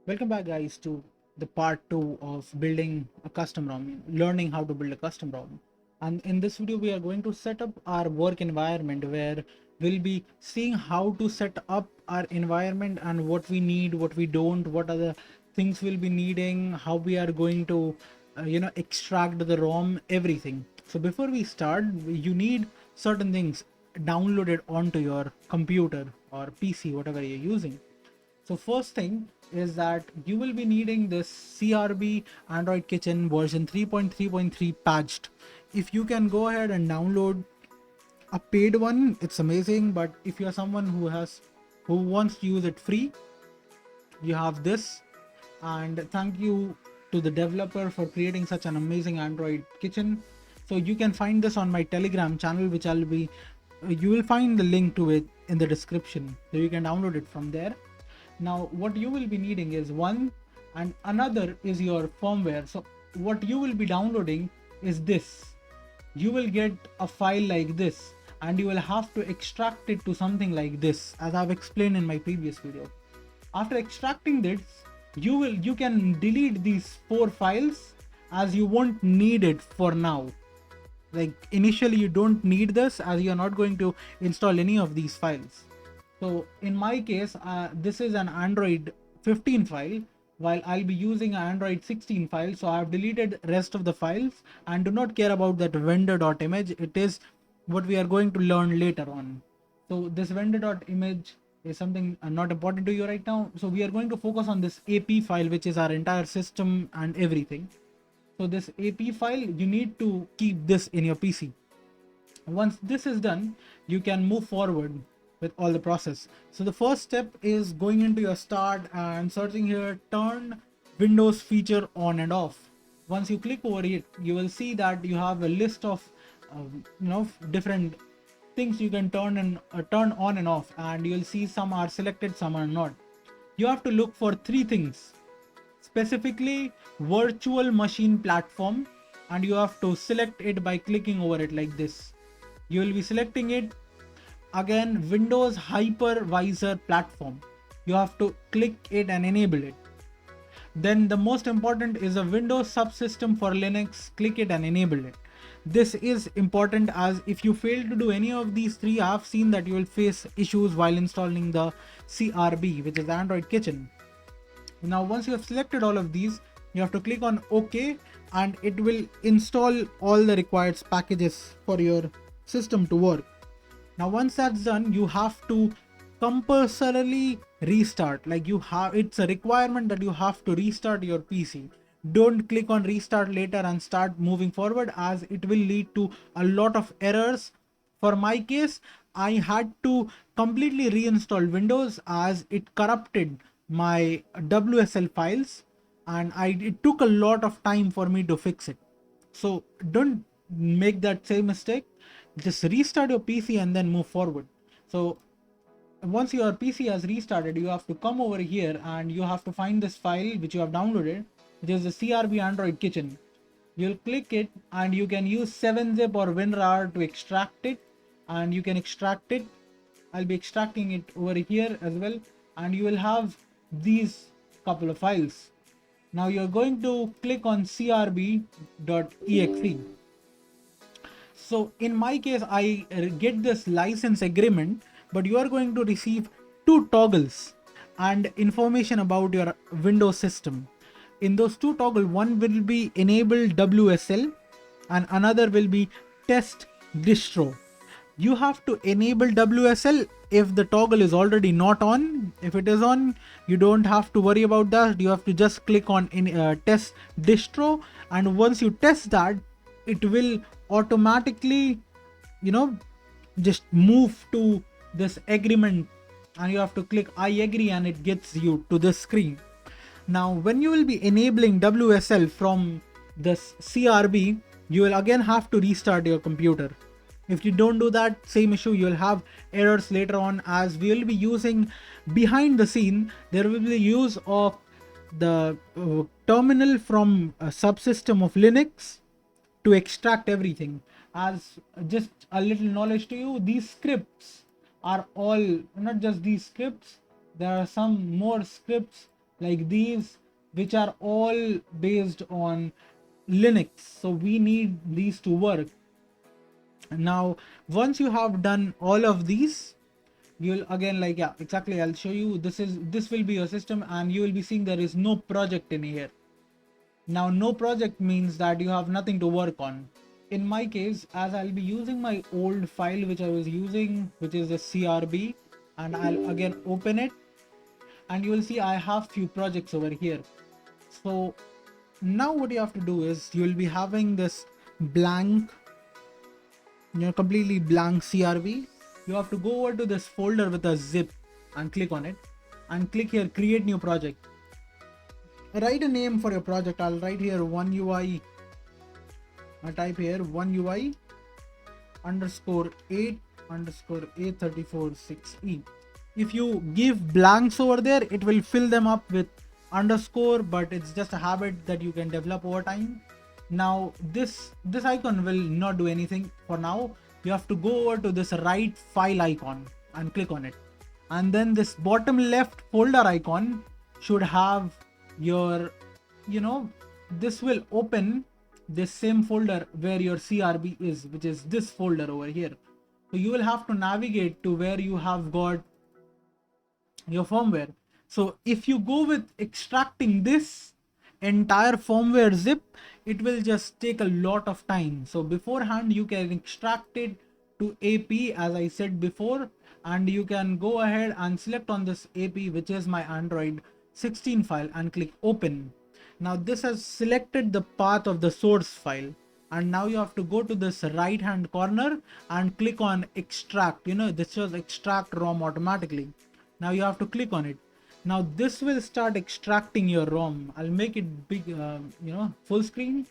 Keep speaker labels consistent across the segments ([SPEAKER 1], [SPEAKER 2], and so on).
[SPEAKER 1] Welcome back guys to the part 2 of building a custom ROM, learning how to build a custom ROM. And in this video we are going to set up our work environment where we'll be seeing how to set up our environment and what we need, what we don't, what are the things we'll be needing, how we are going to extract the ROM, everything. So before we start, you need certain things downloaded onto your computer or PC, whatever you're using. So first thing is that you will be needing this CRB Android Kitchen version 3.3.3 patched. If you can go ahead and download a paid one, it's amazing. But if you're someone who wants to use it free, you have this. And thank you to the developer for creating such an amazing Android Kitchen. So you can find this on my Telegram channel, which you will find the link to it in the description. So you can download it from there. Now what you will be needing is one, and another is your firmware. So what you will be downloading is this. You will get a file like this and you will have to extract it to something like this, as I've explained in my previous video. After extracting this, you can delete these 4 files as you won't need it for now. Like initially you don't need this as you're not going to install any of these files. So in my case, this is an Android 15 file, while I'll be using an Android 16 file. So I've deleted rest of the files and do not care about that vendor.image. It is what we are going to learn later on. So this vendor.image is something not important to you right now. So we are going to focus on this AP file, which is our entire system and everything. So this AP file, you need to keep this in your PC. Once this is done, you can move forward with all the process. So the first step is going into your start and searching here, turn Windows feature on and off. Once you click over it, you will see that you have a list of different things you can turn on and off, and you'll see some are selected, some are not. You have to look for 3 things, specifically virtual machine platform, and you have to select it by clicking over it like this. You will be selecting it. Again, Windows hypervisor platform, you have to click it and enable it. Then the most important is a Windows subsystem for Linux, click it and enable it. This is important as if you fail to do any of these 3, I have seen that you will face issues while installing the CRB, which is the Android Kitchen. Now once you have selected all of these, you have to click on OK, and it will install all the required packages for your system to work. Now once that's done, you have to compulsorily restart. Like it's a requirement that you have to restart your PC. Don't click on restart later and start moving forward, as it will lead to a lot of errors. For my case, I had to completely reinstall Windows as it corrupted my WSL files, and it took a lot of time for me to fix it. So don't make that same mistake. Just restart your PC and then move forward. So once your PC has restarted, you have to come over here and you have to find this file which you have downloaded, which is the CRB Android Kitchen. You'll click it and you can use 7-zip or WinRAR to extract it, and you can extract it. I'll be extracting it over here as well, and you will have these couple of files. Now you're going to click on crb.exe. So in my case, I get this license agreement, but you are going to receive 2 toggles and information about your Windows system. In those 2 toggles, one will be enable WSL and another will be test distro. You have to enable WSL if the toggle is already not on. If it is on, you don't have to worry about that. You have to just click on test distro, and once you test that, it will automatically just move to this agreement, and you have to click I agree, and it gets you to this screen. Now when you will be enabling WSL from this CRB, you will again have to restart your computer. If you don't do that, same issue, you will have errors later on, as we will be using behind the scene. There will be use of the terminal from a subsystem of Linux to extract everything. As just a little knowledge to you, these scripts are all, not just these scripts, there are some more scripts like these, which are all based on Linux. So we need these to work. Now, once you have done all of these, you'll again, like, yeah, exactly, I'll show you. This will be your system, and you will be seeing there is no project in here. Now, no project means that you have nothing to work on. In my case, as I'll be using my old file which I was using, which is a CRB, and I'll again open it, and you will see I have few projects over here. So now what you have to do is you'll be having this blank, completely blank CRB. You have to go over to this folder with a zip and click on it, and click here, create new project. Write a name for your project. I'll write here one UI. I type here one UI underscore 8 underscore A346E. If you give blanks over there, it will fill them up with underscore, but it's just a habit that you can develop over time. Now this icon will not do anything for now. You have to go over to this right file icon and click on it, and then this bottom left folder icon should have your, this will open this same folder where your CRB is, which is this folder over here. So you will have to navigate to where you have got your firmware. So if you go with extracting this entire firmware zip, it will just take a lot of time. So beforehand, you can extract it to AP, as I said before, and you can go ahead and select on this AP, which is my Android 16 file, and click open. Now this has selected the path of the source file, and now you have to go to this right hand corner and click on extract. This shows extract ROM automatically. Now you have to click on it. Now this will start extracting your ROM. I'll make it big, full screen.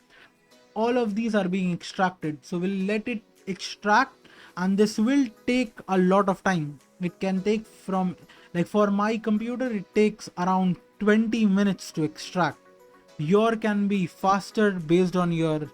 [SPEAKER 1] All of these are being extracted, so we'll let it extract, and this will take a lot of time. It can take from, like, for my computer it takes around 20 minutes to extract. Your can be faster based on your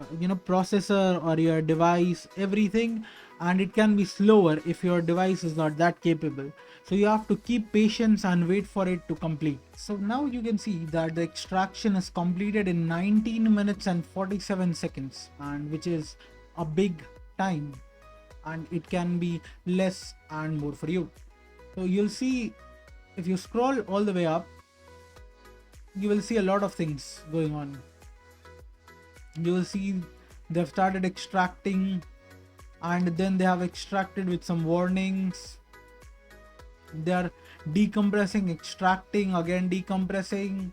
[SPEAKER 1] processor or your device, everything, and it can be slower if your device is not that capable. So you have to keep patience and wait for it to complete. So now you can see that the extraction is completed in 19 minutes and 47 seconds, and which is a big time, and it can be less and more for you. So you'll see, if you scroll all the way up, you will see a lot of things going on. You will see they've started extracting, and then they have extracted with some warnings. They are decompressing, extracting, again decompressing,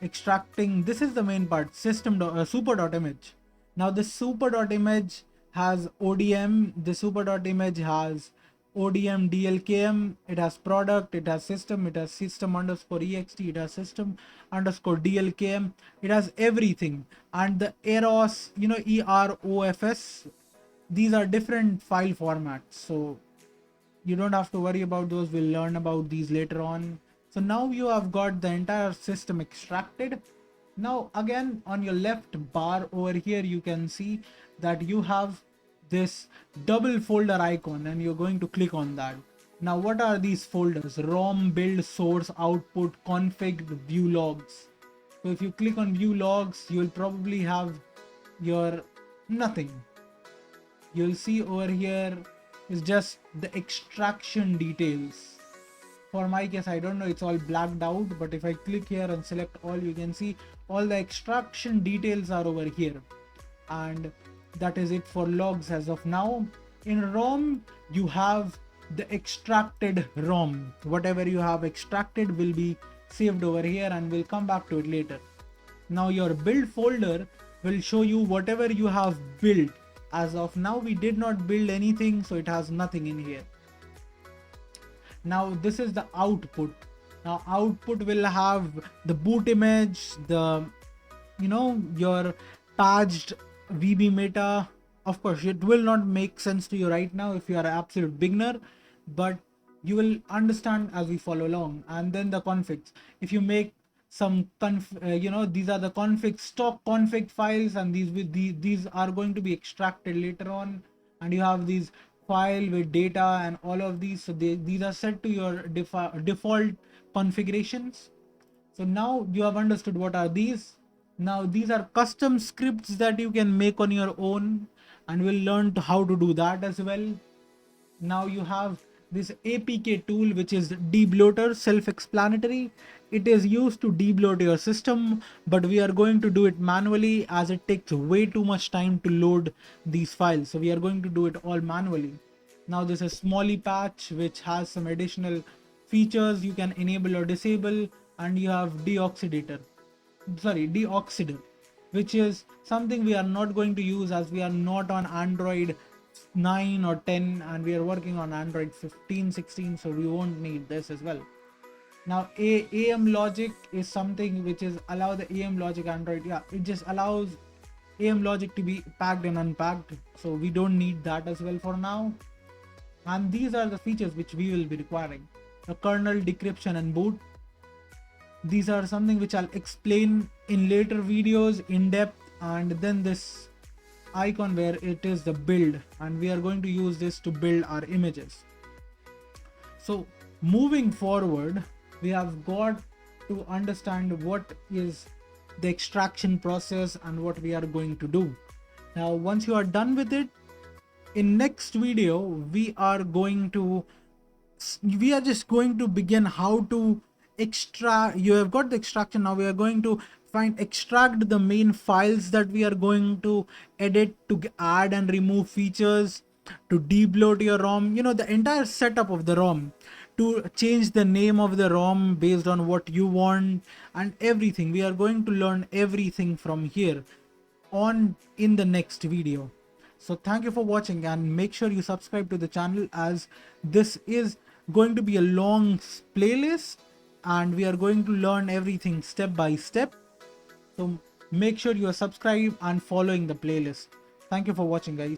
[SPEAKER 1] extracting. This is the main part, super.image. Now the super.image has ODM, the super.image has ODM DLKM, it has product, it has system, it has system underscore ext, it has system underscore DLKM, it has everything. And the EROS, EROFS, these are different file formats, so you don't have to worry about those. We'll learn about these later on. So now you have got the entire system extracted. Now again, on your left bar over here, you can see that you have this double folder icon, and you're going to click on that. Now what are these folders? ROM, build, source, output, config, view logs. So if you click on view logs, you will probably have your nothing. You'll see over here is just the extraction details. For my case, I don't know, it's all blacked out, but if I click here and select all, you can see all the extraction details are over here. And that is it for logs as of now. In ROM, you have the extracted ROM. Whatever you have extracted will be saved over here, and we'll come back to it later. Now your build folder will show you whatever you have built. As of now, we did not build anything, so it has nothing in here. Now this is the output. Now output will have the boot image, the your patched VB meta. Of course, it will not make sense to you right now if you are an absolute beginner, but you will understand as we follow along. And then the configs. If you make some these are the config, stock config files, and these are going to be extracted later on. And you have these file with data and all of these, so these are set to your default configurations. So now you have understood what are these. Now these are custom scripts that you can make on your own, and we'll learn how to do that as well. Now you have this APK tool, which is debloater, self-explanatory. It is used to debloat your system, but we are going to do it manually as it takes way too much time to load these files. So we are going to do it all manually. Now this is Smally patch, which has some additional features you can enable or disable, and you have deoxider, which is something we are not going to use as we are not on Android 9 or 10 and we are working on Android 15, 16, so we won't need this as well. Now AM logic is something which is allow the AM logic Android. Yeah, it just allows AM logic to be packed and unpacked, so we don't need that as well for now. And these are the features which we will be requiring. The kernel decryption and boot. These are something which I'll explain in later videos in depth. And then this icon where it is the build, and we are going to use this to build our images. So moving forward, we have got to understand what is the extraction process and what we are going to do. Now once you are done with it, in next video we are just going to begin how to extract. You have got the extraction. Now we are going to extract the main files that we are going to edit, to add and remove features, to debloat your ROM, the entire setup of the ROM, to change the name of the ROM based on what you want, and everything. We are going to learn everything from here on in the next video. So thank you for watching, and make sure you subscribe to the channel, as this is going to be a long playlist and we are going to learn everything step by step. So make sure you are subscribed and following the playlist. Thank you for watching, guys.